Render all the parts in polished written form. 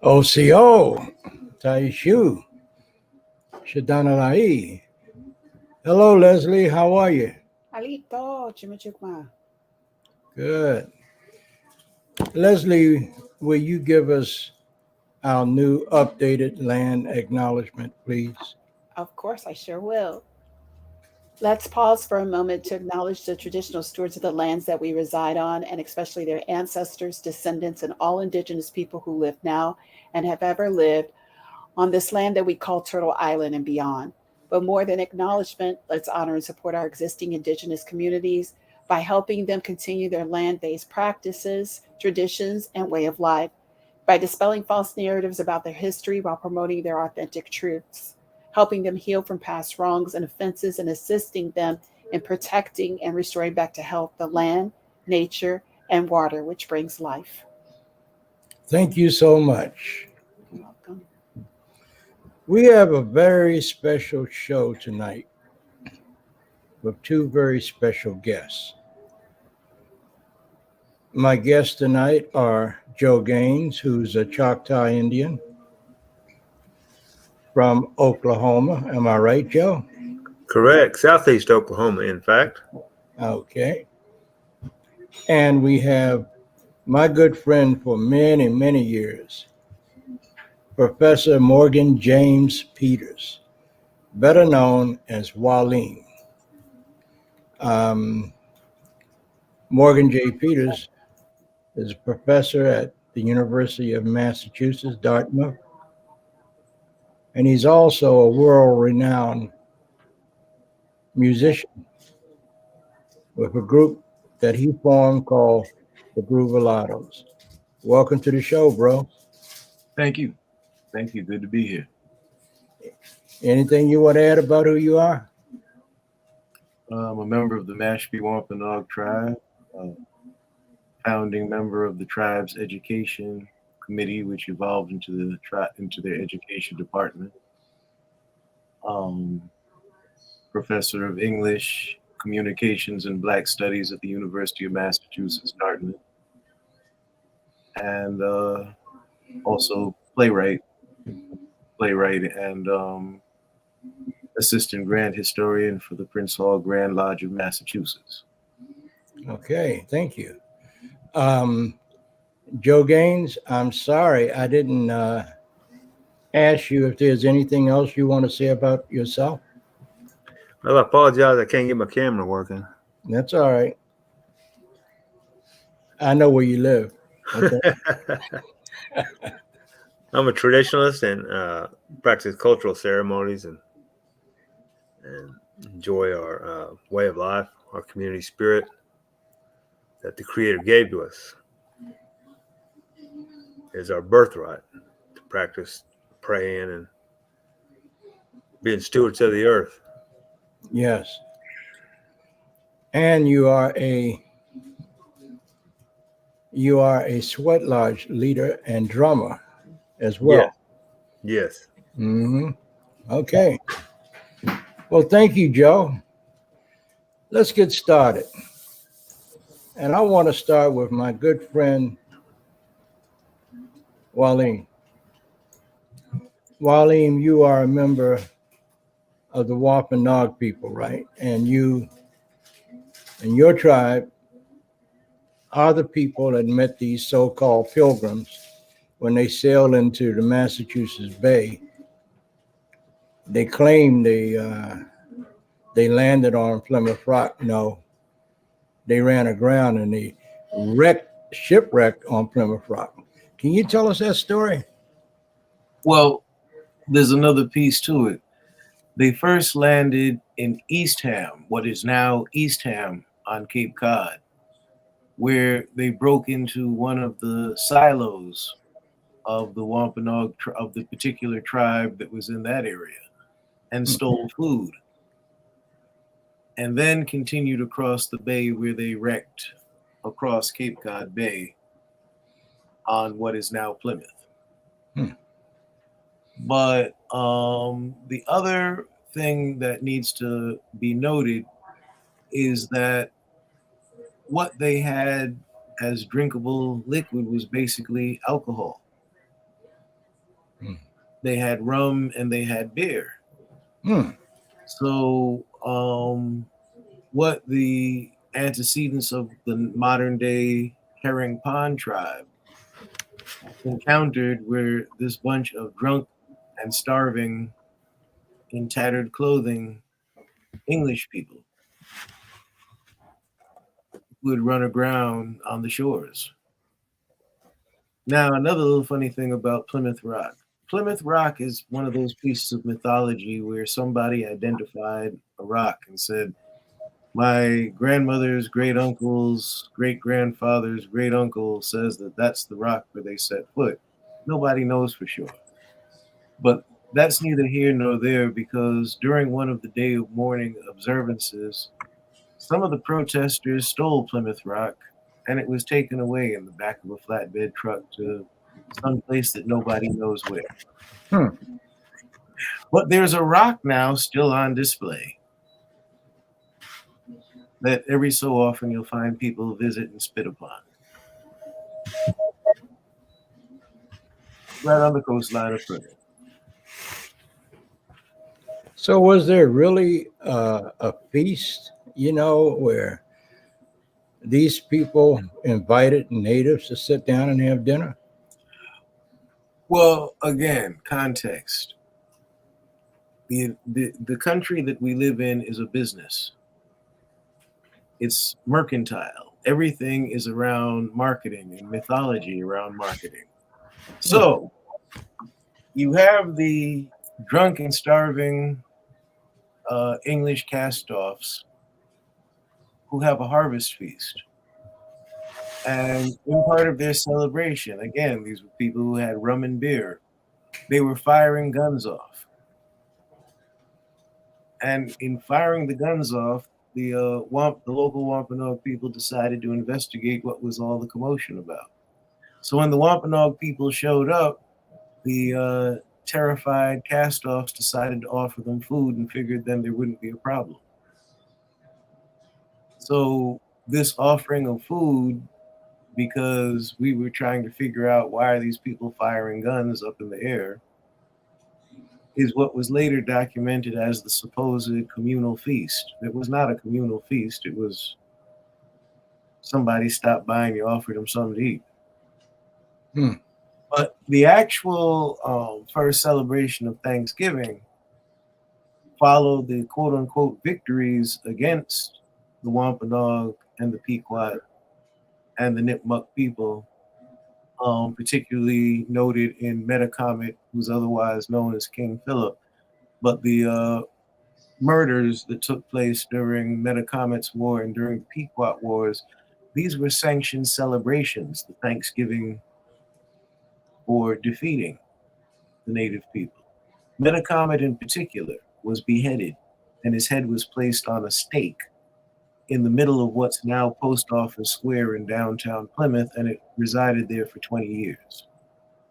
OCO, Taishu, Shadanalai. Hello, Leslie. How are you? Alito, Chimichukma. Good. Leslie, will you give us our new updated land acknowledgement, please? Of course, I sure will. Let's pause for a moment to acknowledge the traditional stewards of the lands that we reside on, and especially their ancestors, descendants, and all indigenous people who live now and have ever lived on this land that we call Turtle Island and beyond. But more than acknowledgement, let's honor and support our existing indigenous communities by helping them continue their land based practices, traditions, and way of life, by dispelling false narratives about their history while promoting their authentic truths, helping them heal from past wrongs and offenses, and assisting them in protecting and restoring back to health the land, nature, and water, which brings life. Thank you so much. You're welcome. We have a very special show tonight with two very special guests. My guests tonight are Joe Gaines, who's a Choctaw Indian from Oklahoma. Am I right, Joe? Correct. Southeast Oklahoma, in fact. Okay. And we have my good friend for many, many years, Professor Morgan James Peters, better known as MWALIM. Morgan J. Peters is a professor at the University of Massachusetts, Dartmouth, and he's also a world-renowned musician with a group that he formed called the Groovalados. Welcome to the show, bro. Thank you. Thank you. Good to be here. Anything you want to add about who you are? I'm a member of the Mashpee Wampanoag tribe, founding member of the tribe's education committee, which evolved into their education department. Professor of English, Communications, and Black Studies at the University of Massachusetts, Dartmouth, and also playwright and assistant grand historian for the Prince Hall Grand Lodge of Massachusetts. Okay, thank you. Joe Gaines, I'm sorry I didn't ask you if there's anything else you want to say about yourself. Well, I apologize. I can't get my camera working. That's all right. I know where you live. Okay. I'm a traditionalist and practice cultural ceremonies and enjoy our way of life, our community spirit that the Creator gave to us. Is our birthright to practice praying and being stewards of the earth. Yes. And you are a sweat lodge leader and drummer as well. Yes. Mm-hmm. Okay. Well, thank you, Joe. Let's get started. And I want to start with my good friend, MWALIM. MWALIM, you are a member of the Wampanoag people, right? And you and your tribe are the people that met these so-called pilgrims when they sailed into the Massachusetts Bay. They claimed they landed on Plymouth Rock. No, they ran aground and they shipwrecked on Plymouth Rock. Can you tell us that story? Well, there's another piece to it. They first landed in Eastham, what is now Eastham on Cape Cod, where they broke into one of the silos of the Wampanoag, of the particular tribe that was in that area, and stole food. And then continued across the bay where they wrecked across Cape Cod Bay on what is now Plymouth. But the other thing that needs to be noted is that what they had as drinkable liquid was basically alcohol. Hmm. They had rum and they had beer. Hmm. So, what the antecedents of the modern day Herring Pond tribe encountered were this bunch of drunk and starving, in tattered clothing, English people who would run aground on the shores. Now, another little funny thing about Plymouth Rock. Plymouth Rock is one of those pieces of mythology where somebody identified a rock and said, my grandmother's great uncle's great grandfather's great uncle says that that's the rock where they set foot. Nobody knows for sure. But that's neither here nor there, because during one of the day of mourning observances, some of the protesters stole Plymouth Rock and it was taken away in the back of a flatbed truck to some place that nobody knows where. Hmm. But there's a rock now still on display that every so often you'll find people visit and spit upon. Right on the coastline of Plymouth. So was there really a feast, where these people invited natives to sit down and have dinner? Well, again, context. The country that we live in is a business. It's mercantile. Everything is around marketing and mythology around marketing. So you have the drunk and starving English cast-offs who have a harvest feast. And in part of their celebration, again, these were people who had rum and beer. They were firing guns off. And in firing the guns off, the local Wampanoag people decided to investigate what was all the commotion about. So when the Wampanoag people showed up, the terrified cast-offs decided to offer them food and figured then there wouldn't be a problem. So this offering of food, because we were trying to figure out why are these people firing guns up in the air, is what was later documented as the supposed communal feast. It was not a communal feast. It was somebody stopped by and you offered them something to eat. Hmm. But the actual first celebration of Thanksgiving followed the quote-unquote victories against the Wampanoag and the Pequot and the Nipmuc people, particularly noted in Metacomet, who's otherwise known as King Philip. But the murders that took place during Metacomet's War and during the Pequot Wars, these were sanctioned celebrations, the Thanksgiving for defeating the native people. Metacomet in particular was beheaded, and his head was placed on a stake in the middle of what's now Post Office Square in downtown Plymouth, and it resided there for 20 years.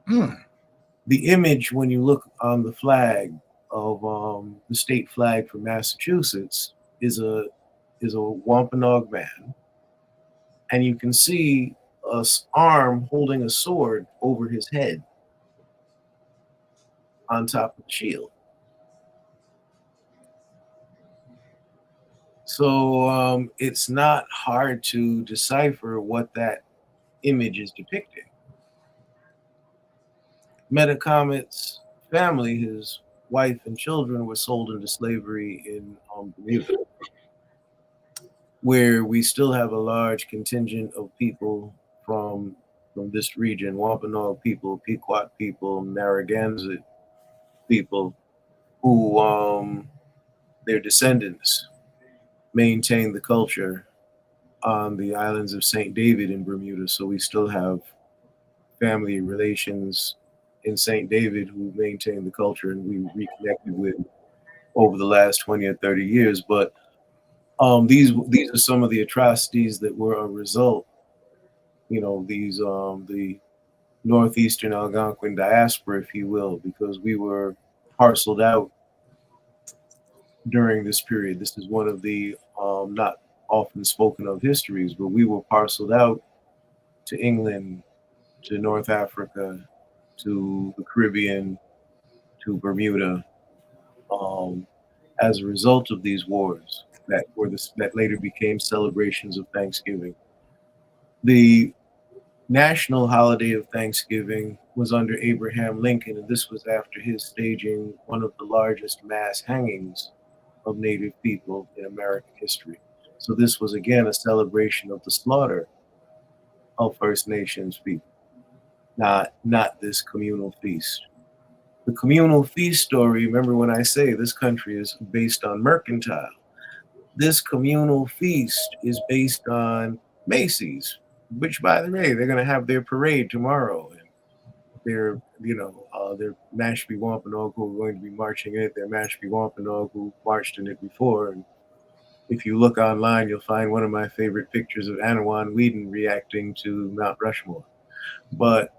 Hmm. The image, when you look on the flag of the state flag for Massachusetts, is a Wampanoag man, and you can see a arm holding a sword over his head on top of the shield. So it's not hard to decipher what that image is depicting. Metacomet's family, his wife and children, were sold into slavery in Bermuda, where we still have a large contingent of people from this region: Wampanoag people, Pequot people, Narragansett people, who their descendants maintain the culture on the islands of St. David in Bermuda. So we still have family relations in St. David who maintain the culture and we reconnected with over the last 20 or 30 years. But these are some of the atrocities that were a result, these the northeastern Algonquin diaspora, if you will, because we were parceled out during this period. This is one of the not often spoken of histories, but we were parceled out to England, to North Africa, to the Caribbean, to Bermuda, as a result of these wars that later became celebrations of Thanksgiving. The national holiday of Thanksgiving was under Abraham Lincoln, and this was after his staging one of the largest mass hangings of Native people in American history. So this was again a celebration of the slaughter of First Nations people, not this communal feast. The communal feast story, remember when I say this country is based on mercantile, this communal feast is based on Macy's, which, by the way, they're going to have their parade tomorrow. And their Mashpee Wampanoag who are going to be marching in it. Their Mashpee Wampanoag who marched in it before. And if you look online, you'll find one of my favorite pictures of Anawan Whedon reacting to Mount Rushmore. But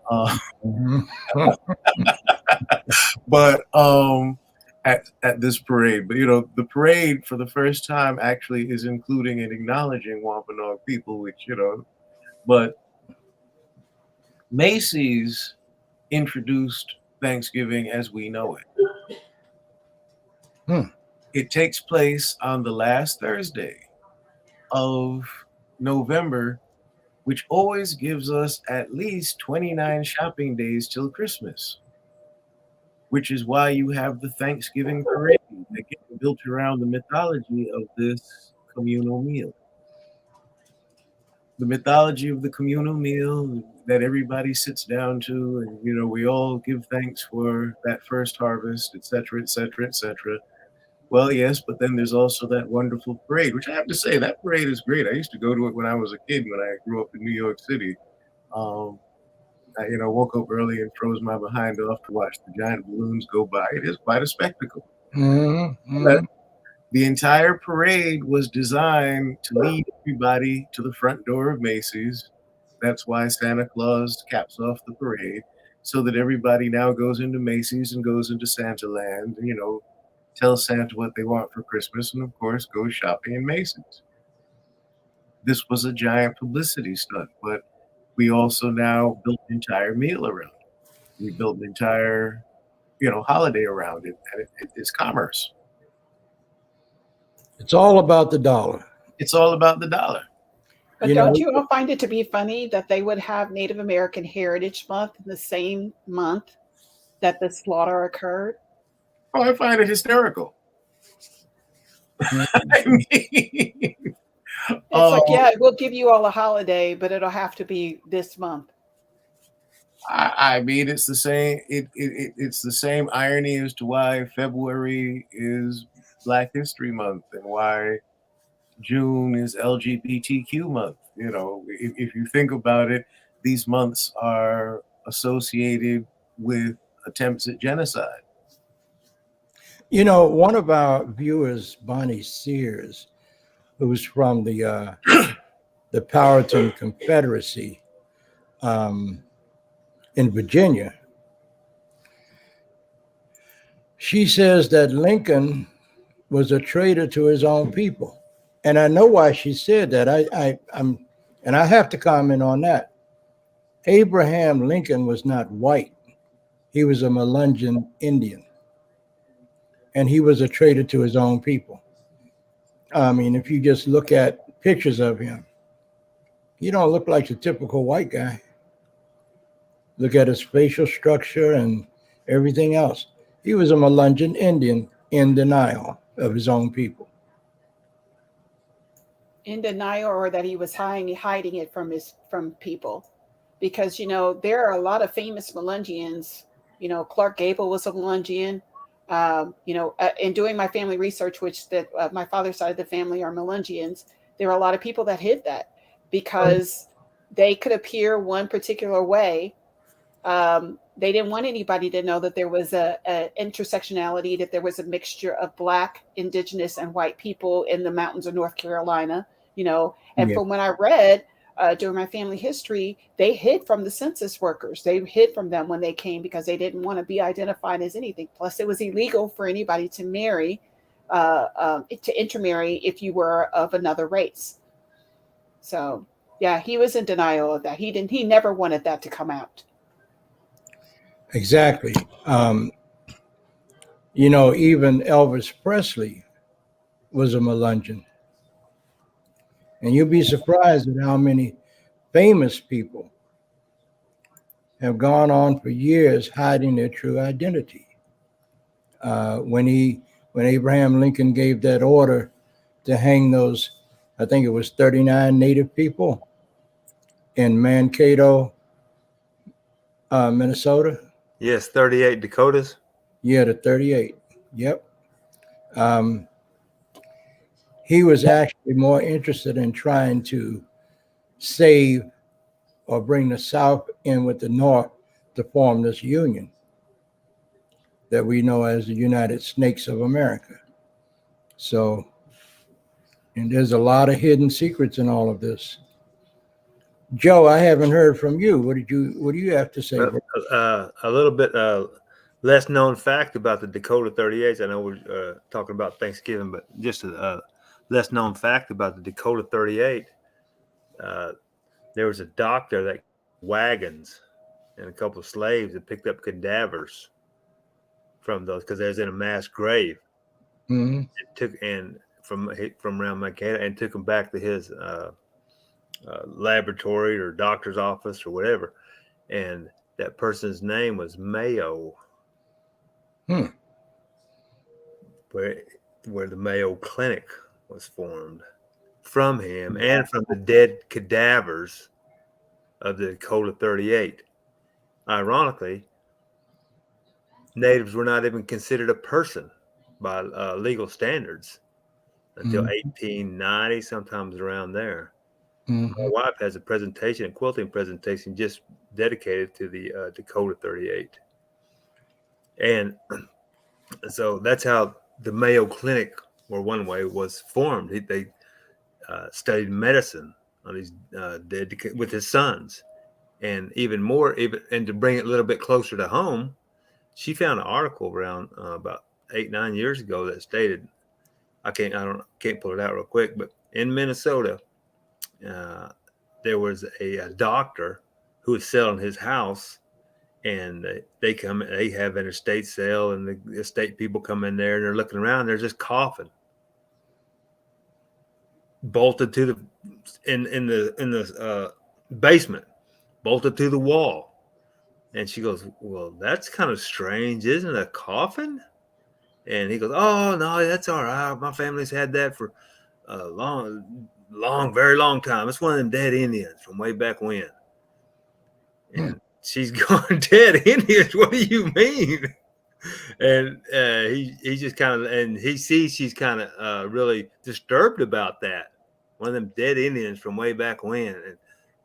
at this parade. But the parade for the first time actually is including and acknowledging Wampanoag people, which but Macy's introduced Thanksgiving as we know it. It takes place on the last Thursday of November, which always gives us at least 29 shopping days till Christmas, which is why you have the Thanksgiving parade, again, built around the mythology of this communal meal. The mythology of the communal meal that everybody sits down to, and we all give thanks for that first harvest, et cetera, et cetera, et cetera. Well, yes, but then there's also that wonderful parade, which I have to say, that parade is great. I used to go to it when I was a kid, when I grew up in New York City. I woke up early and froze my behind off to watch the giant balloons go by. It is quite a spectacle. But the entire parade was designed to lead everybody to the front door of Macy's. That's why Santa Claus caps off the parade, so that everybody now goes into Macy's and goes into Santa Land, and, tells Santa what they want for Christmas, and of course goes shopping in Macy's. This was a giant publicity stunt, but we also now built an entire meal around it. We built an entire, holiday around it, and it's commerce. It's all about the dollar. It's all about the dollar. But don't you all find it to be funny that they would have Native American Heritage Month in the same month that the slaughter occurred? Oh, I find it hysterical. I mean, it's like, yeah, we'll give you all a holiday, but it'll have to be this month. I mean, it's the same. It's the same irony as to why February is Black History Month and why June is LGBTQ month. If you think about it, these months are associated with attempts at genocide. One of our viewers, Bonnie Sears, who's from the Powhatan Confederacy in Virginia, she says that Lincoln was a traitor to his own people. And I know why she said that. And I have to comment on that. Abraham Lincoln was not white. He was a Melungeon Indian. And he was a traitor to his own people. I mean, if you just look at pictures of him, he don't look like the typical white guy. Look at his facial structure and everything else. He was a Melungeon Indian in denial of his own people. In denial, or that he was hiding it from people. Because, there are a lot of famous Melungeons. Clark Gable was a Melungeon. In doing my family research, which my father's side of the family are Melungeons, there are a lot of people that hid that because they could appear one particular way. They didn't want anybody to know that there was a intersectionality, that there was a mixture of Black, Indigenous, and white people in the mountains of North Carolina, and from when I read during my family history, they hid from the census workers. They hid from them when they came because they didn't want to be identified as anything. Plus, it was illegal for anybody to marry, to intermarry if you were of another race. So, yeah, he was in denial of that. He never wanted that to come out. Exactly. You know, even Elvis Presley was a Melungeon. And you'll be surprised at how many famous people have gone on for years hiding their true identity. When Abraham Lincoln gave that order to hang those, I think it was 39 Native people in Mankato, Minnesota. Yes, 38 Dakotas. Yeah, the 38. Yep. Um, he was actually more interested in trying to save or bring the South in with the North to form this union that we know as the United Snakes of America. So, and there's a lot of hidden secrets in all of this. Joe, I haven't heard from you. What do you have to say? A little bit less known fact about the Dakota 38s. I know we're talking about Thanksgiving, but just a less known fact about the Dakota 38. There was a doctor that wagons and a couple of slaves that picked up cadavers from those because they was in a mass grave. Mm-hmm. From around Mankato and took them back to his laboratory or doctor's office or whatever, and that person's name was Mayo. Where the Mayo Clinic was formed from him and from the dead cadavers of the Dakota 38. Ironically, natives were not even considered a person by legal standards until 1890, sometimes around there. My wife has a quilting presentation just dedicated to the Dakota 38. And so that's how the Mayo Clinic, or one way, was formed. They studied medicine on these dead with his sons. And even to bring it a little bit closer to home, she found an article around about 8-9 years ago that stated, I can't pull it out real quick, but in Minnesota, there was a doctor who was selling his house, and they have an estate sale, and the estate people come in there and they're looking around, they're just coughing, bolted to the in the basement, bolted to the wall. And she goes, well, that's kind of strange, isn't it? A coffin? And he goes, oh no, that's all right, my family's had that for a very long time. It's one of them dead Indians from way back when. And she's going, dead Indians? What do you mean? And he just kind of, and he sees she's kind of really disturbed about that. One of them dead Indians from way back when. And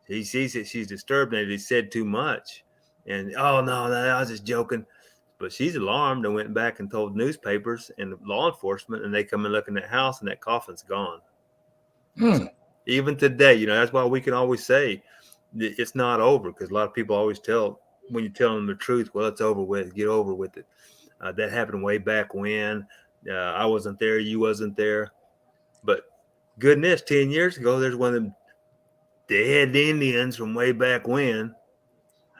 he sees that she's disturbed and he said too much. And, oh, no, I was just joking. But she's alarmed and went back and told newspapers and law enforcement, and they come and look in that house, and that coffin's gone. So even today, that's why we can always say it's not over, because a lot of people always when you tell them the truth, well, it's over with, get over with it. That happened way back when. I wasn't there, you wasn't there. But goodness, 10 years ago, there's one of them dead Indians from way back when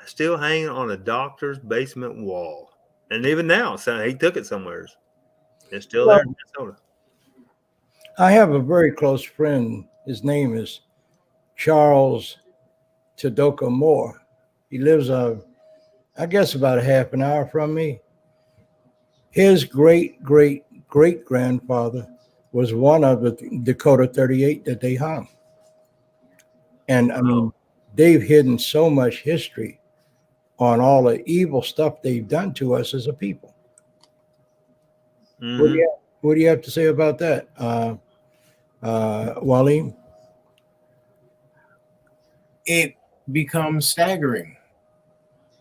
still hanging on a doctor's basement wall. And even now, he took it somewhere. It's still there in Minnesota. I have a very close friend. His name is Charles Tadoka Moore. He lives, I guess, about a half an hour from me. His great-great-great-grandfather was one of the Dakota 38 that they hung. And I mean, they've hidden so much history on all the evil stuff they've done to us as a people. Mm-hmm. What do you have to say about that, MWALIM? It becomes staggering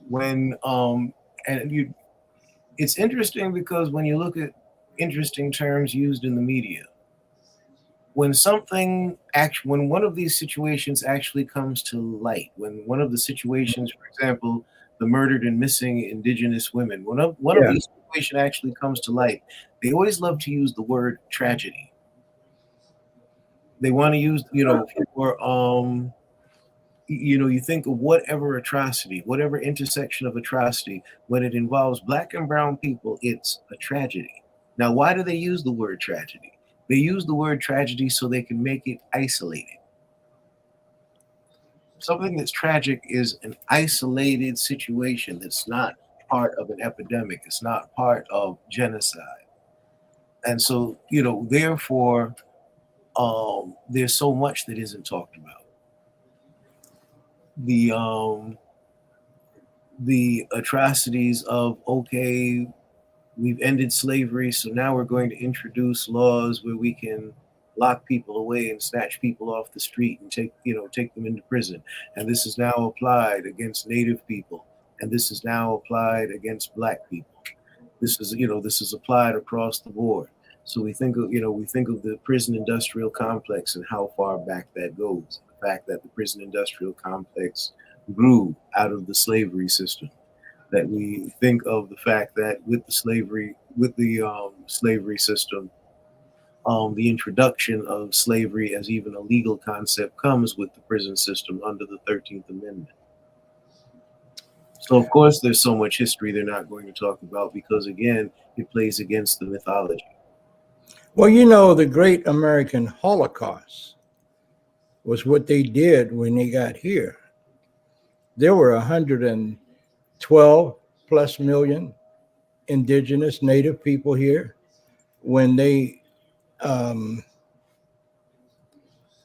when it's interesting because when you look at interesting terms used in the media, when one of these situations actually comes to light, when one of the situations, for example, the murdered and missing Indigenous women, one of these situations actually comes to light, they always love to use the word tragedy. They want to use, you think of whatever atrocity, whatever intersection of atrocity, when it involves Black and brown people, it's a tragedy. Now, why do they use the word tragedy? They use the word tragedy so they can make it isolated. Something that's tragic is an isolated situation that's not part of an epidemic. It's not part of genocide. And so, therefore, there's so much that isn't talked about. The atrocities of, okay, we've ended slavery, so now we're going to introduce laws where we can lock people away and snatch people off the street and take them into prison. And this is now applied against Native people, and this is now applied against Black people. This is applied across the board. So we think of the prison industrial complex and how far back that goes. The fact that the prison industrial complex grew out of the slavery system. That we think of the fact that with the slavery system, the introduction of slavery as even a legal concept comes with the prison system under the 13th Amendment. So of course there's so much history they're not going to talk about because, again, it plays against the mythology. Well, the great American Holocaust was what they did when they got here. There were 112 plus million indigenous Native people here when they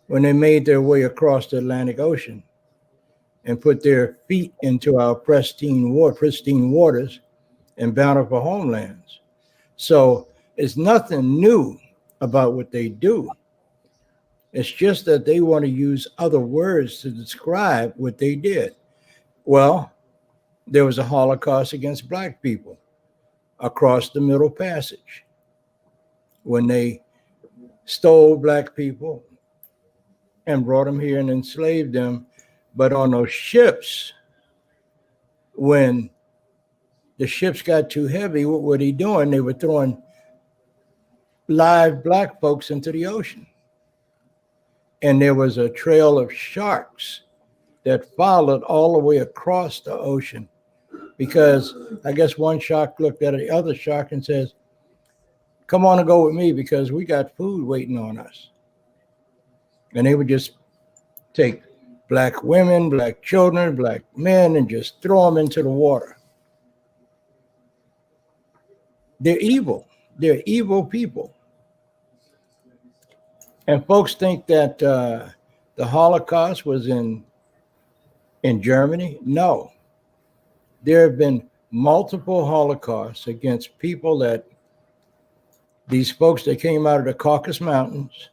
made their way across the Atlantic Ocean and put their feet into our pristine waters and bountiful homelands. So it's nothing new about what they do. It's just that they want to use other words to describe what they did. Well, there was a Holocaust against Black people across the Middle Passage when they stole Black people and brought them here and enslaved them. But on those ships, when the ships got too heavy, what were they doing? They were throwing live Black folks into the ocean. And there was a trail of sharks that followed all the way across the ocean because I guess one shark looked at the other shark and says, come on and go with me because we got food waiting on us. And they would just take Black women, Black children, Black men, and just throw them into the water. They're evil. They're evil people. And folks think that the Holocaust was in Germany. No. There have been multiple Holocausts against people these folks that came out of the Caucasus Mountains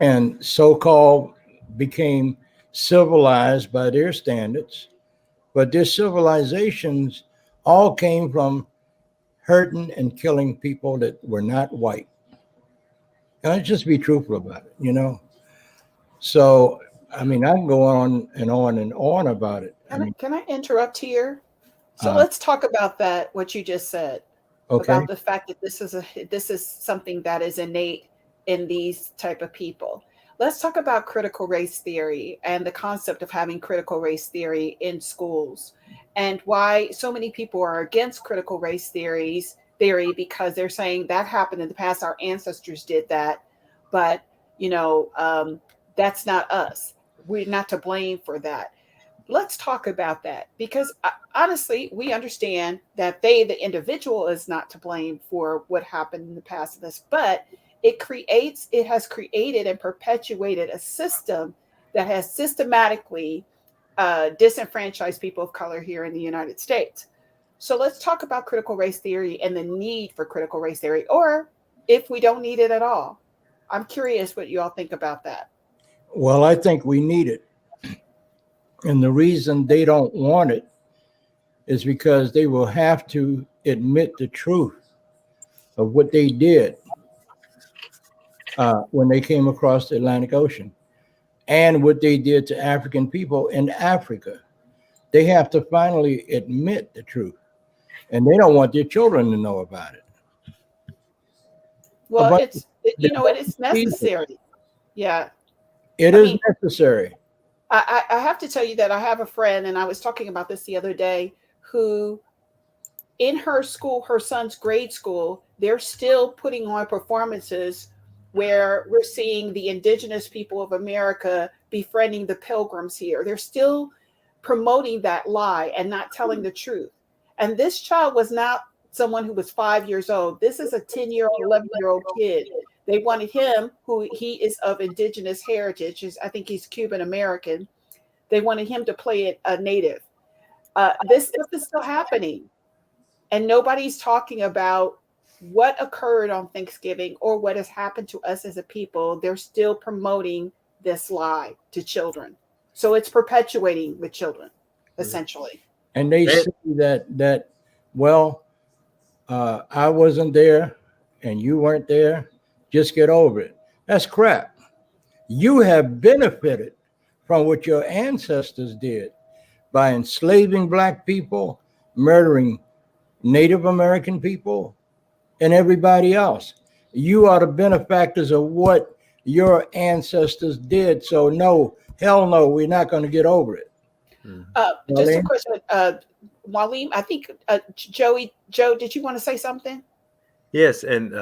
and so-called became civilized by their standards. But their civilizations all came from hurting and killing people that were not white. Let's just be truthful about it, So, I can go on and on and on about it. Can I interrupt here? So let's talk about that, what you just said. Okay. About the fact that this is something that is innate in these type of people. Let's talk about critical race theory and the concept of having critical race theory in schools and why so many people are against critical race theory because they're saying that happened in the past. Our ancestors did that, but that's not us. We're not to blame for that. Let's talk about that because honestly, we understand that the individual is not to blame for what happened in the past of this, but it has created and perpetuated a system that has systematically disenfranchised people of color here in the United States. So let's talk about critical race theory and the need for critical race theory, or if we don't need it at all. I'm curious what you all think about that. Well, I think we need it. And the reason they don't want it is because they will have to admit the truth of what they did when they came across the Atlantic Ocean and what they did to African people in Africa. They have to finally admit the truth. And they don't want their children to know about it. Well, it is necessary. Yeah. It is necessary. I have to tell you that I have a friend, and I was talking about this the other day, who in her school, her son's grade school, they're still putting on performances where we're seeing the indigenous people of America befriending the pilgrims here. They're still promoting that lie and not telling the truth. And this child was not someone who was 5 years old. This is a 10-year-old, 11-year-old kid. They wanted him, who he is of indigenous heritage, I think he's Cuban American. They wanted him to play it a native. This stuff is still happening. And nobody's talking about what occurred on Thanksgiving or what has happened to us as a people. They're still promoting this lie to children. So it's perpetuating with children, essentially. And they say that well, I wasn't there and you weren't there. Just get over it. That's crap. You have benefited from what your ancestors did by enslaving Black people, murdering Native American people, and everybody else. You are the benefactors of what your ancestors did. So no, hell no, we're not going to get over it. Just a question, MWALIM, I think Joe, did you want to say something? Yes, and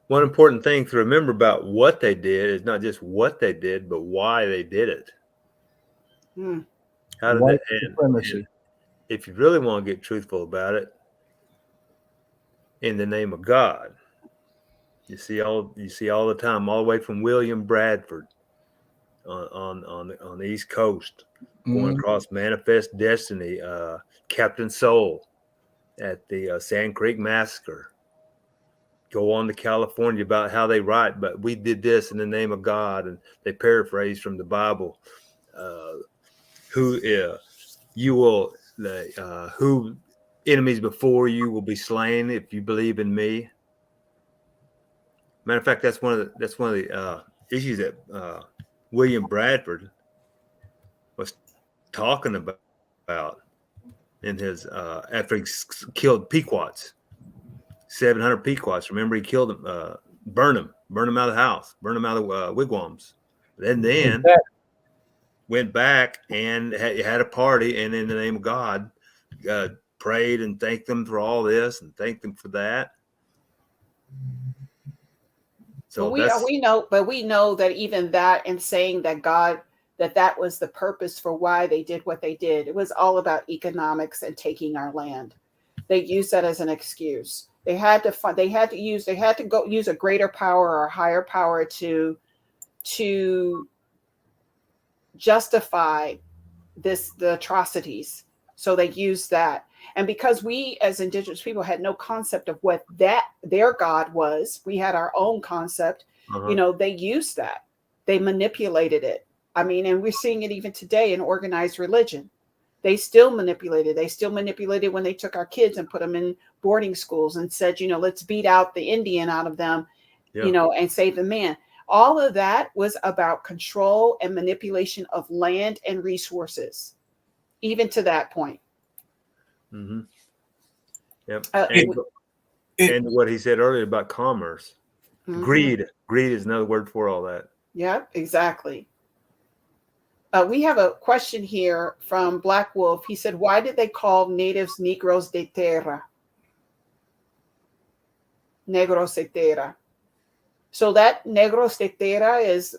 one important thing to remember about what they did is not just what they did, but why they did it. How did White that end? supremacy. If you really want to get truthful about it, in the name of God, you see all the time, all the way from William Bradford on the East Coast, going across Manifest Destiny, Captain Soul at the Sand Creek Massacre. Go on to California about how they write, but we did this in the name of God, and they paraphrase from the Bible. Who enemies before you will be slain if you believe in me. Matter of fact, that's one of the issues that William Bradford was talking about in his after he killed Pequots. 700 Pequots. Remember, he killed them, burned them out of the house, burned them out of the wigwams. Then went back and had a party, and in the name of God, prayed and thanked them for all this and thanked them for that. So we know that even that, and saying that God, that was the purpose for why they did what they did. It was all about economics and taking our land. They used that as an excuse. They had to use a greater power or a higher power to justify the atrocities. So they used that. And because we as indigenous people had no concept of what their God was, we had our own concept. They used that. They manipulated it. I mean, and we're seeing it even today in organized religion. They still manipulated. They still manipulated when they took our kids and put them in boarding schools and said, let's beat out the Indian out of them, and save the man. All of that was about control and manipulation of land and resources, even to that point. Mm-hmm. Yep. And what he said earlier about commerce, greed is another word for all that. Yep, exactly. We have a question here from Black Wolf. He said, why did they call natives Negros de Terra? Negros de Terra. So that Negros de Terra is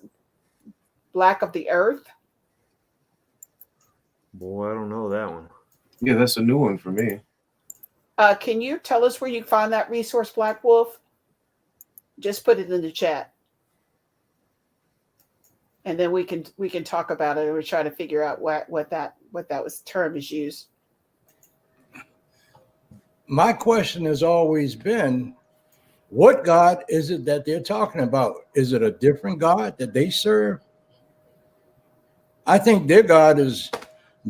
black of the earth? Boy, I don't know that one. Yeah, that's a new one for me. Can you tell us where you find that resource, Black Wolf? Just put it in the chat. And then we can talk about it, and we try to figure out what that term is used. My question has always been, what God is it that they're talking about? Is it a different God that they serve? I think their God is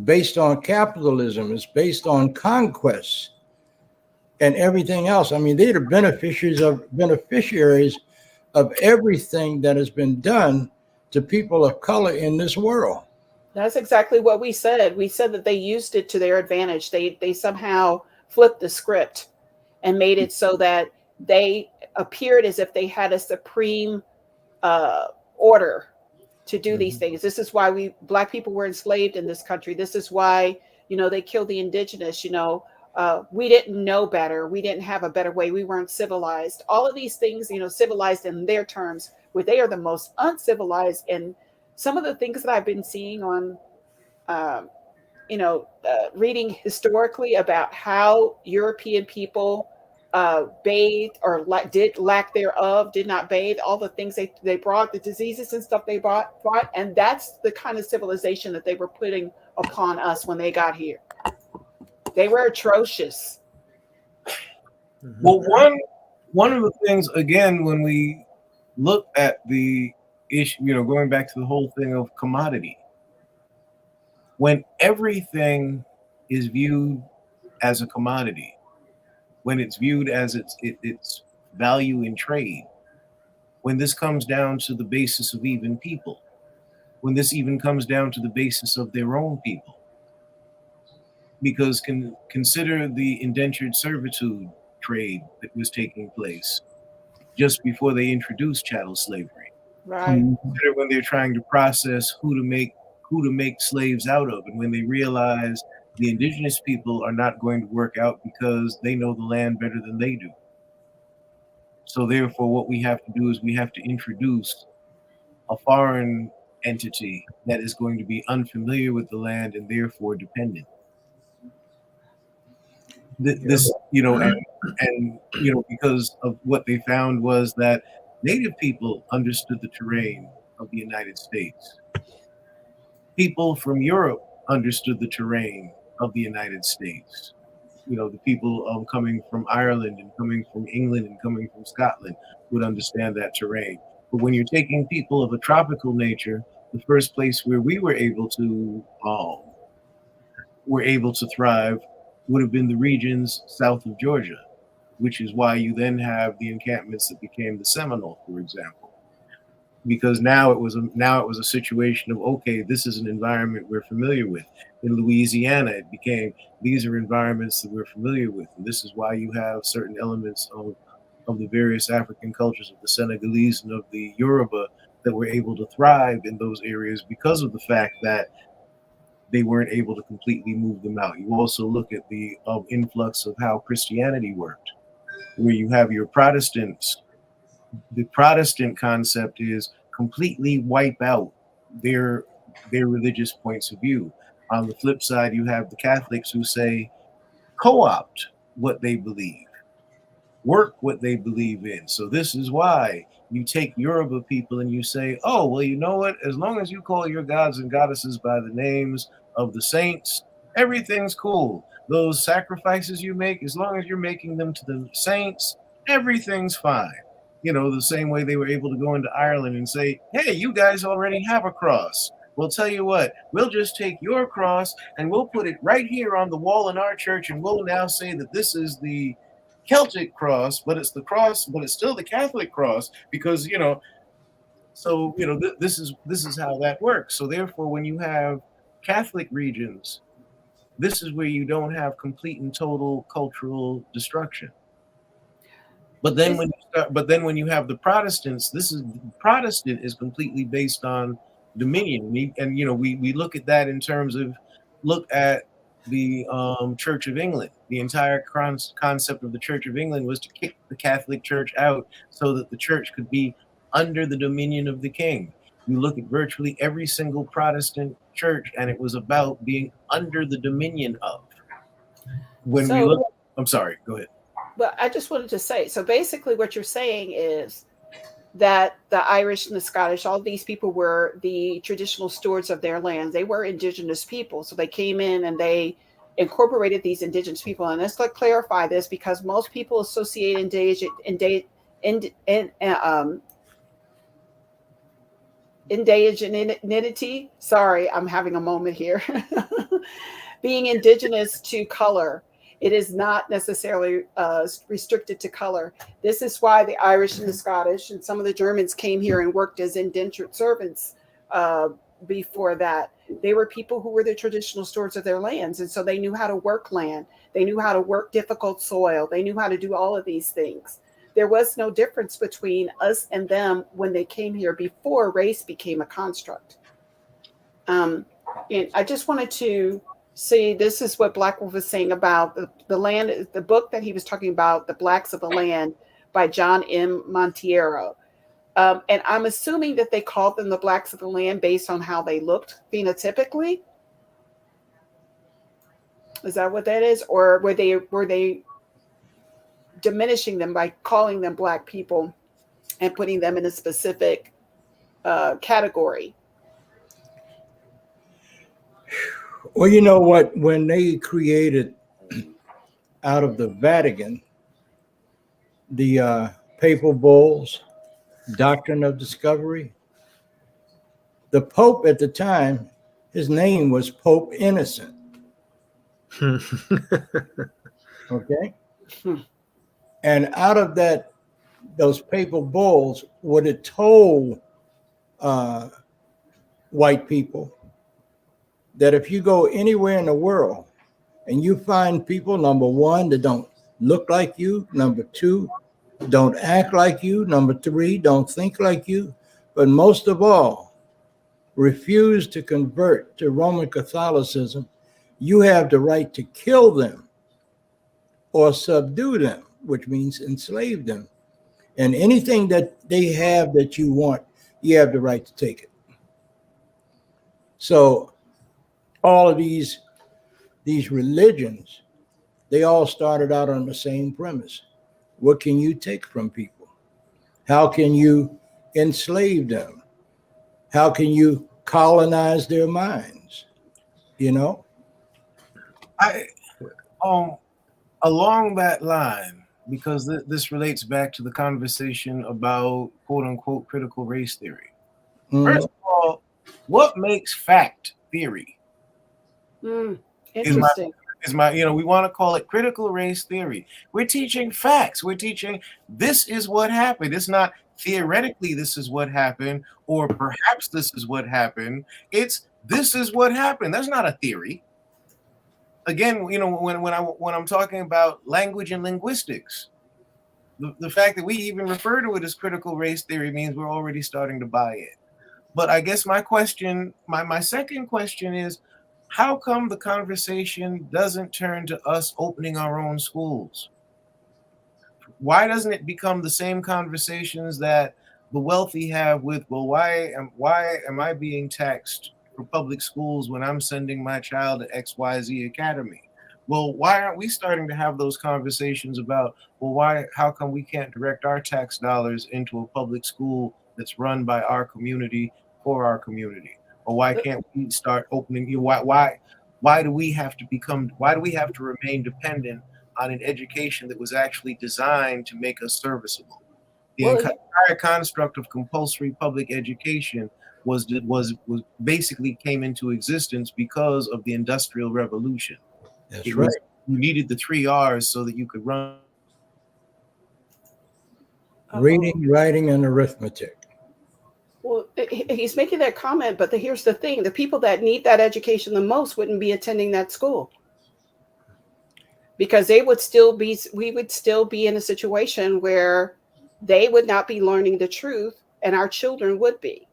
based on capitalism. It's based on conquest and everything else. I mean, they're the beneficiaries of everything that has been done to people of color in this world. That's exactly what we said. We said that they used it to their advantage. They somehow flipped the script and made it so that they appeared as if they had a supreme order to do these things. This is why Black people were enslaved in this country. This is why, they killed the indigenous. We didn't know better. We didn't have a better way. We weren't civilized. All of these things, civilized in their terms, where they are the most uncivilized. And some of the things that I've been seeing on, reading historically about how European people bathed or did not bathe, all the things they brought, the diseases and stuff they brought, and that's the kind of civilization that they were putting upon us when they got here. They were atrocious. Well, one of the things, again, when we look at the issue, going back to the whole thing of commodity, when everything is viewed as a commodity, when it's viewed as its value in trade, when this comes down to the basis of even people, when this even comes down to the basis of their own people, because consider the indentured servitude trade that was taking place just before they introduced chattel slavery. Right. Consider when they're trying to process who to make slaves out of, and when they realize the indigenous people are not going to work out because they know the land better than they do. So therefore, what we have to do is we have to introduce a foreign entity that is going to be unfamiliar with the land and therefore dependent. This, because of what they found was that Native people understood the terrain of the United States. People from Europe understood the terrain of the United States. The people coming from Ireland and coming from England and coming from Scotland would understand that terrain. But when you're taking people of a tropical nature, the first place where we were able to thrive would have been the regions south of Georgia, which is why you then have the encampments that became the Seminole, for example. Because now it was a situation of, okay, this is an environment we're familiar with. In Louisiana, it became, these are environments that we're familiar with. And this is why you have certain elements of the various African cultures of the Senegalese and of the Yoruba that were able to thrive in those areas because of the fact that they weren't able to completely move them out. You also look at the influx of how Christianity worked, where you have your Protestants. The Protestant concept is completely wipe out their religious points of view. On the flip side, you have the Catholics who say co-opt what they believe, work what they believe in. So this is why you take Yoruba people and you say, oh, well, you know what? As long as you call your gods and goddesses by the names of the saints, everything's cool. Those sacrifices you make, as long as you're making them to the saints, everything's fine. The same way they were able to go into Ireland and say, hey, you guys already have a cross. We'll tell you what, we'll just take your cross and we'll put it right here on the wall in our church, and we'll now say that this is the Celtic cross, but it's the cross, but it's still the Catholic cross, because this is how that works. So therefore, when you have Catholic regions, this is where you don't have complete and total cultural destruction. But then when you have the Protestants, Protestant is completely based on dominion. And we look at that in terms of, look at the Church of England. The entire concept of the Church of England was to kick the Catholic Church out so that the church could be under the dominion of the king. You look at virtually every single Protestant church, and it was about being under the dominion of. I'm sorry, go ahead. Well, I just wanted to say, so basically what you're saying is that the Irish and the Scottish, all these people were the traditional stewards of their lands. They were indigenous people. So they came in and they incorporated these indigenous people. And let's clarify this, because most people associate indigeneity. Sorry, I'm having a moment here. Being indigenous to color. It is not necessarily restricted to color. This is why the Irish and the Scottish and some of the Germans came here and worked as indentured servants before that. They were people who were the traditional stewards of their lands. And so they knew how to work land. They knew how to work difficult soil. They knew how to do all of these things. there was no difference between us and them when they came here before race became a construct. And I just wanted to see, this is what Black Wolf was saying about the land, the book that he was talking about, The Blacks of the Land by John M. Monteiro. And I'm assuming that they called them the Blacks of the Land based on how they looked phenotypically. Is that what that is? Or were they diminishing them by calling them Black people and putting them in a specific category? Well, you know what? When they created out of the Vatican the papal bulls, Doctrine of Discovery, the Pope at the time, his name was Pope Innocent. Okay. And out of that, those papal bulls, what it told white people, that if you go anywhere in the world and you find people, number one, that don't look like you, number two, don't act like you, number three, don't think like you, but most of all, refuse to convert to Roman Catholicism, you have the right to kill them or subdue them, which means enslave them. And anything that they have that you want, you have the right to take it. So all of these religions, they all started out on the same premise. What can you take from people? How can you enslave them? How can you colonize their minds? You know? Along that line, because this relates back to the conversation about quote unquote critical race theory. First of all, what makes fact theory? Interesting. Is my, we want to call it critical race theory. We're teaching facts. We're teaching this is what happened. It's not theoretically this is what happened, or perhaps this is what happened. It's this is what happened. That's not a theory. Again, when I'm talking about language and linguistics, the fact that we even refer to it as critical race theory means we're already starting to buy it. But I guess my question, my second question is, how come the conversation doesn't turn to us opening our own schools? Why doesn't it become the same conversations that the wealthy have with, well, why am I being taxed for public schools when I'm sending my child to XYZ Academy? Well, why aren't we starting to have those conversations about, well, how come we can't direct our tax dollars into a public school that's run by our community for our community? Or why can't we start opening? Why do we have to remain dependent on an education that was actually designed to make us serviceable? The entire construct of compulsory public education was basically came into existence because of the Industrial Revolution. That's right. You needed the 3 R's so that you could run reading, writing, and arithmetic. Well, he's making that comment, but here's the thing. The people that need that education the most wouldn't be attending that school. Because we would still be in a situation where they would not be learning the truth and our children would be.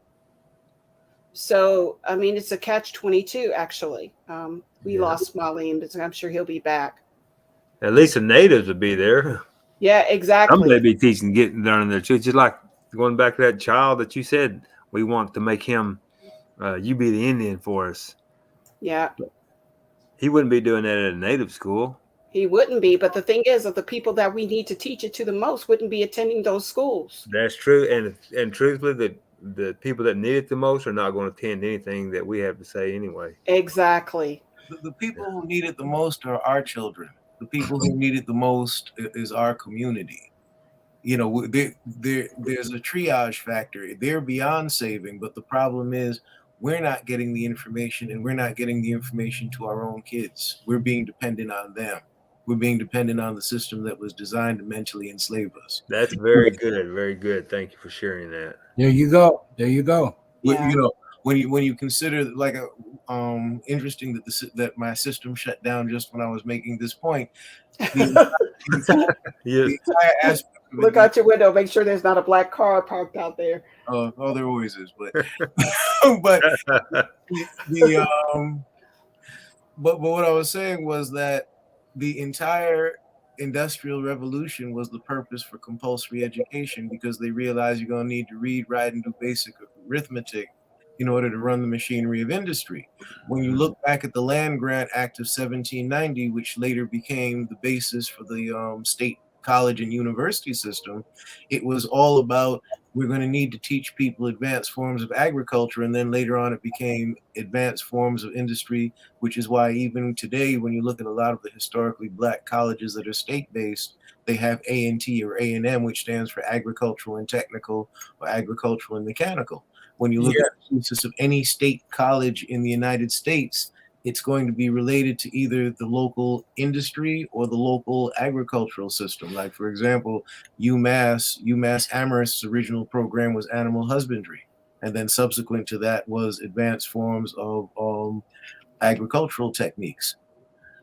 So, I mean, it's a catch-22, actually. We lost MWALIM, but I'm sure he'll be back. At least the natives would be there. Yeah, exactly. Somebody be teaching, learning their truth. Just like going back to that child that you said, we want to make him, you be the Indian for us. Yeah. He wouldn't be doing that at a native school. He wouldn't be, but the thing is that the people that we need to teach it to the most wouldn't be attending those schools. That's true. And truthfully, the people that need it the most are not going to attend anything that we have to say anyway. Exactly. The people who need it the most are our children. The people who need it the most is our community. There's a triage factor. They're beyond saving, but the problem is we're not getting the information, and we're not getting the information to our own kids. We're being dependent on them. We're being dependent on the system that was designed to mentally enslave us. That's very good. Very good. Thank you for sharing that. There you go. There you go. Yeah. When you consider interesting that my system shut down just when I was making this point. The entire aspect Look out your window. Make sure there's not a black car parked out there. Oh, there always is, but but the but what I was saying was that the entire industrial revolution was the purpose for compulsory education, because they realized you're going to need to read, write, and do basic arithmetic in order to run the machinery of industry. When you look back at the Land Grant Act of 1790, which later became the basis for the state college and university system, it was all about, we're going to need to teach people advanced forms of agriculture, and then later on it became advanced forms of industry, which is why even today, when you look at a lot of the historically black colleges that are state-based, they have A&T or A&M, which stands for agricultural and technical, or agricultural and mechanical. When you look at the thesis of any state college in the United States, it's going to be related to either the local industry or the local agricultural system. Like, for example, UMass Amherst's original program was animal husbandry. And then subsequent to that was advanced forms of agricultural techniques.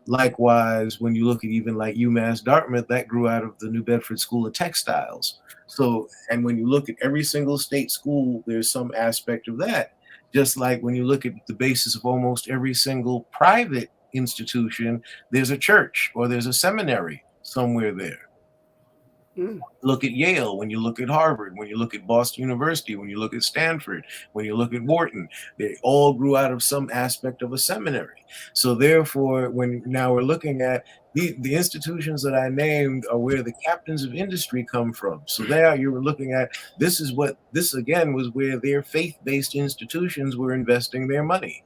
Likewise, when you look at even like UMass Dartmouth, that grew out of the New Bedford School of Textiles. So, and when you look at every single state school, there's some aspect of that. Just like when you look at the basis of almost every single private institution, there's a church or there's a seminary somewhere there. Look at Yale, when you look at Harvard, when you look at Boston University, when you look at Stanford, when you look at Wharton, they all grew out of some aspect of a seminary. So therefore, when now we're looking at the institutions that I named are where the captains of industry come from. So there you were looking at, this again was where their faith-based institutions were investing their money.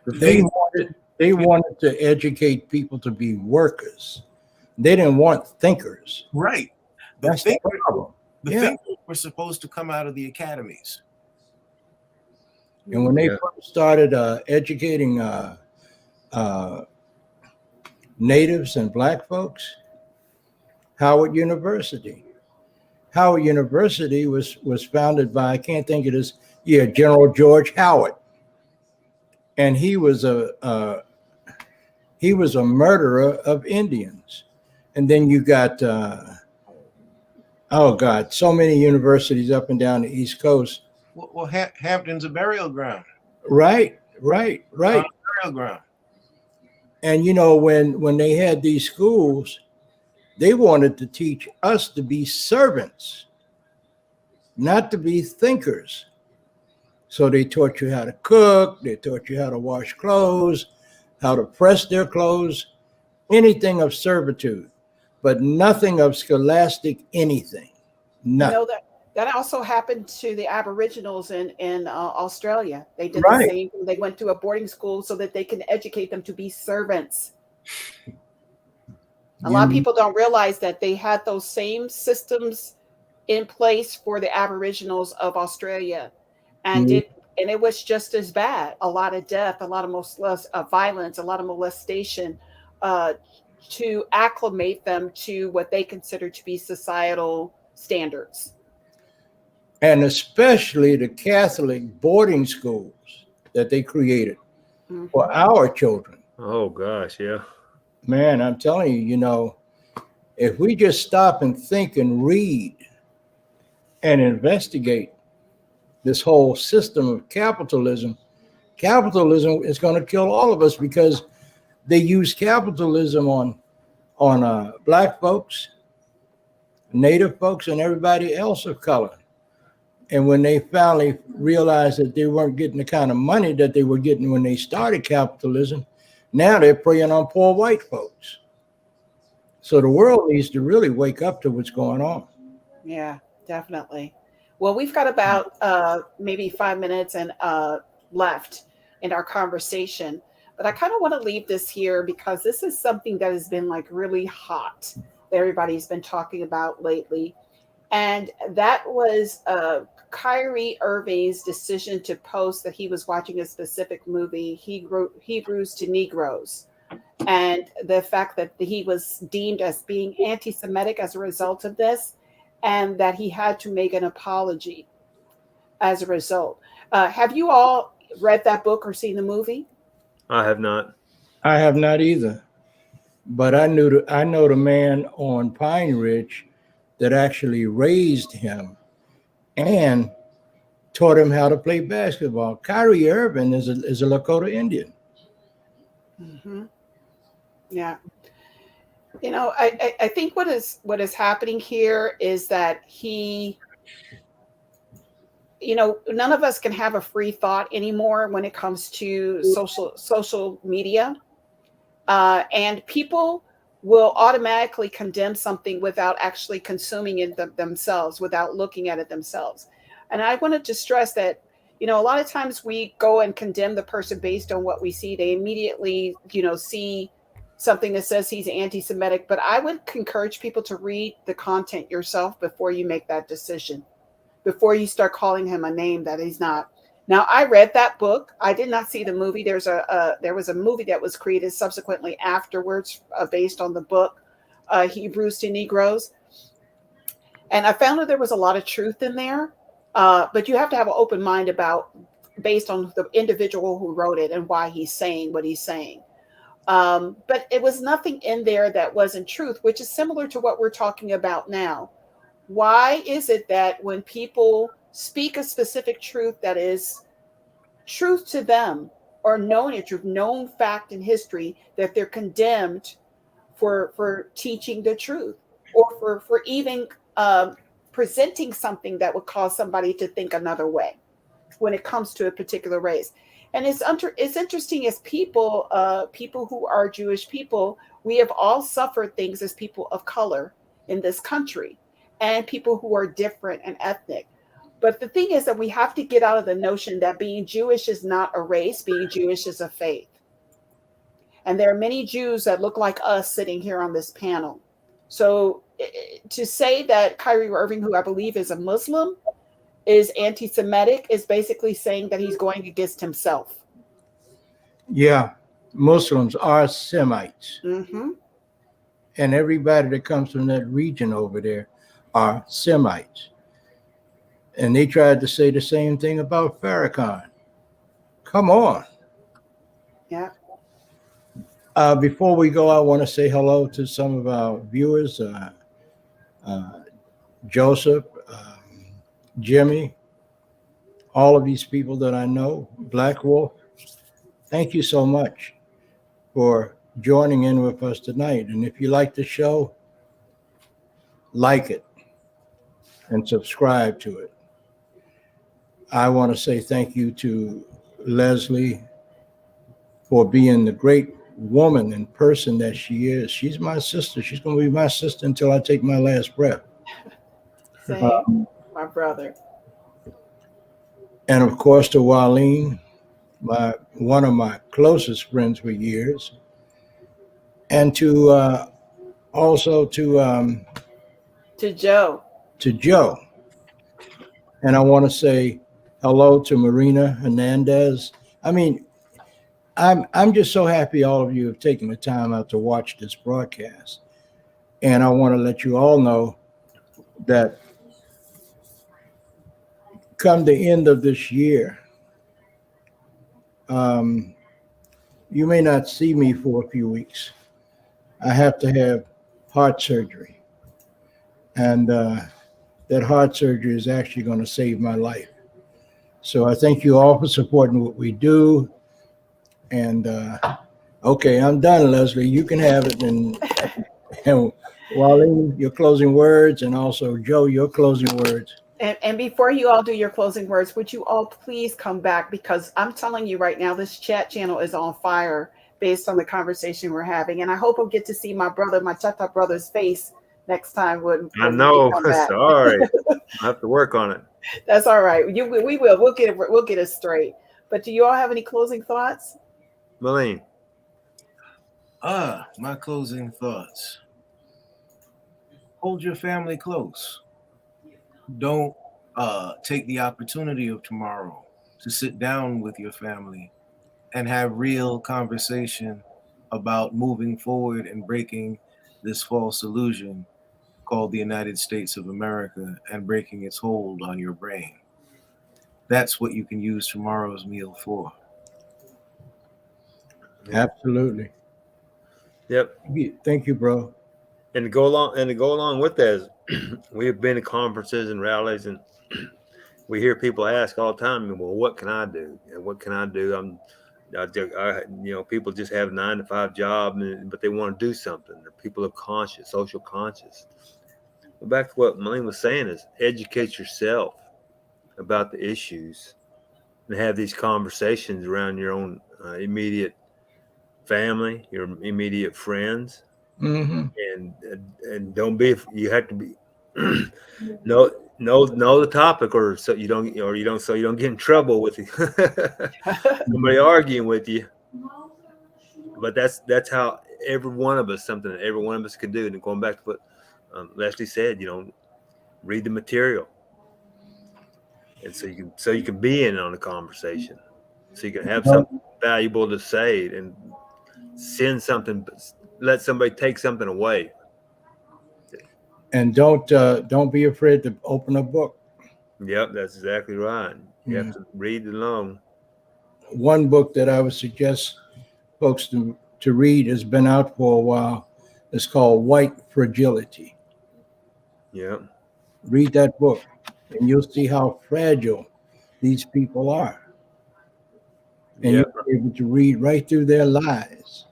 They wanted to educate people to be workers. They didn't want thinkers. Right. That's the problem. The thinkers were supposed to come out of the academies. And when they first started educating natives and black folks, Howard University was founded by, I can't think of this, General George Howard. And he was a murderer of Indians. And then you got, so many universities up and down the East Coast. Well, Hampton's a burial ground. Right. Burial ground. And you know, when they had these schools, they wanted to teach us to be servants, not to be thinkers. So they taught you how to cook, they taught you how to wash clothes, how to press their clothes, anything of servitude, but nothing of scholastic anything. Nothing. You know, that also happened to the Aboriginals in Australia. They did the same thing. They went to a boarding school so that they can educate them to be servants. A lot of people don't realize that they had those same systems in place for the Aboriginals of Australia. And it was just as bad. A lot of death, a lot of violence, a lot of molestation, to acclimate them to what they consider to be societal standards. And especially the Catholic boarding schools that they created for our children. Oh, gosh, yeah. Man, I'm telling you, you know, if we just stop and think and read and investigate this whole system of capitalism is going to kill all of us, because they use capitalism on black folks, native folks, and everybody else of color. And when they finally realized that they weren't getting the kind of money that they were getting when they started capitalism, now they're preying on poor white folks. So the world needs to really wake up to what's going on. Yeah, definitely. Well, we've got about maybe 5 minutes and left in our conversation, but I kind of want to leave this here because this is something that has been like really hot that everybody's been talking about lately. And that was Kyrie Irving's decision to post that he was watching a specific movie, Hebrews to Negroes, and the fact that he was deemed as being anti-Semitic as a result of this, and that he had to make an apology as a result. Have you all read that book or seen the movie? I have not. I have not either. But I know the man on Pine Ridge that actually raised him and taught him how to play basketball. Kyrie Irving is a Lakota Indian. Mm-hmm. Yeah. You know, I think what is happening here is that he, you know, none of us can have a free thought anymore when it comes to social media, and people will automatically condemn something without actually consuming it themselves, without looking at it themselves. And I wanted to stress that, you know, a lot of times we go and condemn the person based on what we see. They immediately, you know, see something that says he's anti-Semitic, but I would encourage people to read the content yourself before you make that decision, before you start calling him a name that he's not. Now, I read that book. I did not see the movie. There was a movie that was created subsequently afterwards, based on the book, Hebrews to Negroes, and I found that there was a lot of truth in there. But you have to have an open mind about, based on the individual who wrote it and why he's saying what he's saying. But it was nothing in there that wasn't truth, which is similar to what we're talking about now. Why is it that when people speak a specific truth that is truth to them, or known truth, known fact in history, that they're condemned for teaching the truth, or for even presenting something that would cause somebody to think another way when it comes to a particular race? And it's interesting, as people who are Jewish people, we have all suffered things as people of color in this country, and people who are different and ethnic. But the thing is that we have to get out of the notion that being Jewish is not a race. Being Jewish is a faith. And there are many Jews that look like us sitting here on this panel. So to say that Kyrie Irving, who I believe is a Muslim, is anti-Semitic is basically saying that he's going against himself. Yeah, Muslims are Semites. Mm-hmm. And everybody that comes from that region over there are Semites. And they tried to say the same thing about Farrakhan. Come on. Yeah. Before we go, I want to say hello to some of our viewers, Joseph, Jimmy, all of these people that I know, Black Wolf. Thank you so much for joining in with us tonight. And if you like the show, like it and subscribe to it. I want to say thank you to Leslie for being the great woman and person that she is. She's my sister. She's going to be my sister until I take my last breath. Same, my brother. And of course to MWALIM, one of my closest friends for years. And to also to Joe. To Joe. And I want to say hello to Marina Hernandez. I mean, I'm just so happy all of you have taken the time out to watch this broadcast. And I want to let you all know that come the end of this year, you may not see me for a few weeks. I have to have heart surgery. And that heart surgery is actually going to save my life. So I thank you all for supporting what we do. And okay, I'm done, Leslie. You can have it. And MWALIM, your closing words, and also Joe, your closing words. And before you all do your closing words, would you all please come back? Because I'm telling you right now, this chat channel is on fire based on the conversation we're having. And I hope I'll get to see my brother, my Chata brother's face next time. When I know. Sorry. I have to work on it. That's all right. We will. We'll get it straight. But do you all have any closing thoughts? Malign. My closing thoughts. Hold your family close. Don't take the opportunity of tomorrow to sit down with your family and have real conversation about moving forward and breaking this false illusion called the United States of America and breaking its hold on your brain. That's what you can use tomorrow's meal for. Absolutely. Yep. Thank you, bro. And to go along with that is we have been to conferences and rallies, and we hear people ask all the time, well, what can I do? And what can I do? People just have a 9-to-5 job, but they want to do something. They're people of conscious, social conscious. Well, back to what MWALIM was saying is educate yourself about the issues and have these conversations around your own immediate family, your immediate friends, Mm-hmm. and don't be. You have to be know the topic, so you don't get in trouble with somebody arguing with you. But that's how every one of us, something that every one of us can do. And going back to what Leslie said, read the material, and so you can be in on the conversation, so you can have something valuable to say and send something, let somebody take something away. And don't be afraid to open a book. Yep, that's exactly right. You have to read along. One book that I would suggest folks to read has been out for a while. It's called White Fragility. Yeah. Read that book, and you'll see how fragile these people are. And you'll be able to read right through their lives.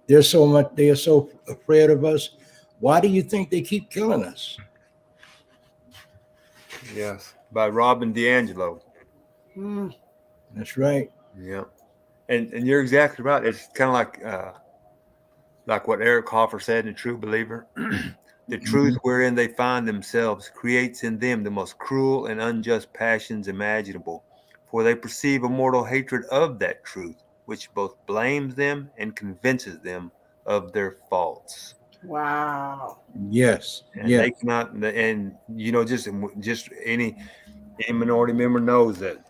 They are so afraid of us. Why do you think they keep killing us? Yes, by Robin DiAngelo. That's right. Yeah, and you're exactly right. It's kind of like what Eric Hoffer said in True Believer. The truth wherein they find themselves creates in them the most cruel and unjust passions imaginable, for they perceive a mortal hatred of that truth, which both blames them and convinces them of their faults. Wow. Yes. And yes. they cannot, and just any minority member knows that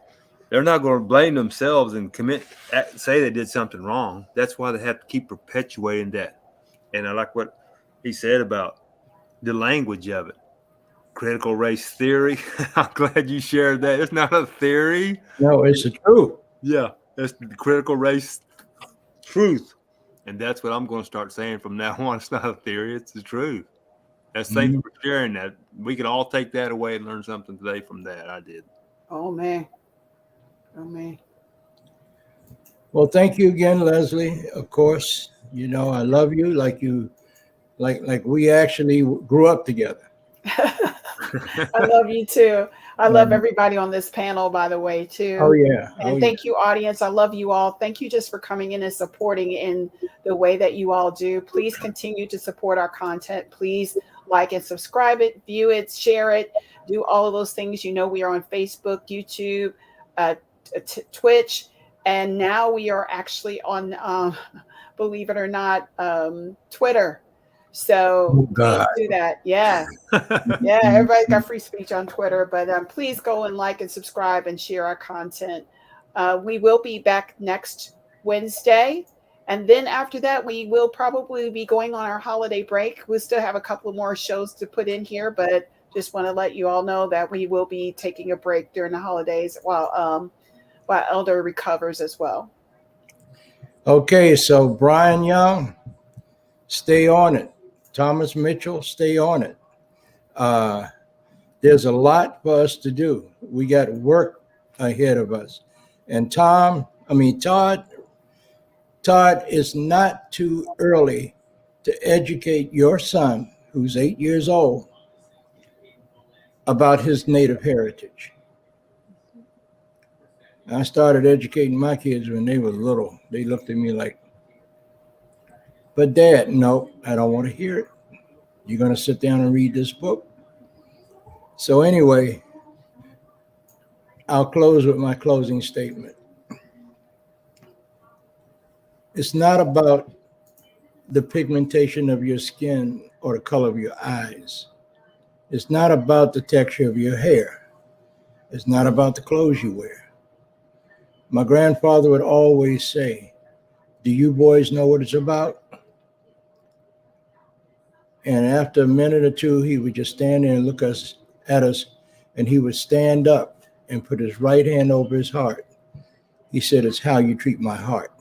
they're not going to blame themselves and say they did something wrong. That's why they have to keep perpetuating that. And I like what he said about the language of it. Critical race theory. I'm glad you shared that. It's not a theory. No, it's the truth. Yeah, that's the critical race truth. And that's what I'm going to start saying from now on. It's not a theory. It's the truth. Thanks for sharing that. We can all take that away and learn something today from that. I did. Oh, man. Well, thank you again, Leslie. Of course, I love you like we actually grew up together. I love you too. I love everybody on this panel, by the way, too. Oh, yeah. And thank you, audience. I love you all. Thank you just for coming in and supporting in the way that you all do. Please continue to support our content. Please like and subscribe it, view it, share it, do all of those things. We are on Facebook, YouTube, Twitch, and now we are actually on, believe it or not, Twitter. So please do that. Yeah. Yeah. Everybody's got free speech on Twitter, but please go and like and subscribe and share our content. We will be back next Wednesday. And then after that, we will probably be going on our holiday break. We'll still have a couple of more shows to put in here, but just want to let you all know that we will be taking a break during the holidays while Elder recovers as well. Okay. So Brian Young, stay on it. Thomas Mitchell, stay on it. There's a lot for us to do. We got work ahead of us. And Todd, it's not too early to educate your son, who's 8 years old, about his native heritage. I started educating my kids when they were little. They looked at me like, but Dad, no, I don't want to hear it. You're going to sit down and read this book. So anyway, I'll close with my closing statement. It's not about the pigmentation of your skin or the color of your eyes. It's not about the texture of your hair. It's not about the clothes you wear. My grandfather would always say, do you boys know what it's about? And after a minute or two, he would just stand there and look at us, and he would stand up and put his right hand over his heart. He said, it's how you treat my heart.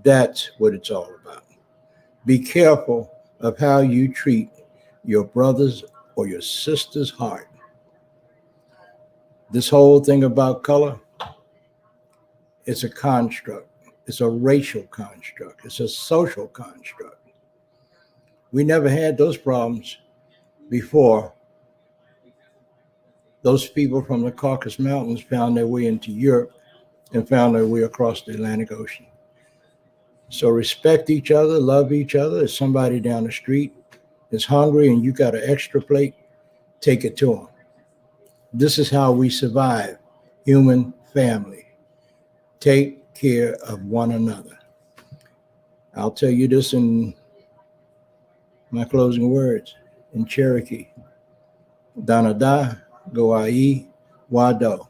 That's what it's all about. Be careful of how you treat your brother's or your sister's heart. This whole thing about color, it's a construct. It's a racial construct. It's a social construct. We never had those problems before those people from the Caucasus Mountains found their way into Europe and found their way across the Atlantic Ocean. So respect each other, love each other. If somebody down the street is hungry and you got an extra plate, take it to them. This is how we survive human family. Take care of one another. I'll tell you this in my closing words in Cherokee. Danada, Goai, Wado.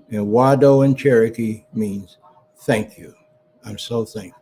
And Wado in Cherokee means thank you. I'm so thankful.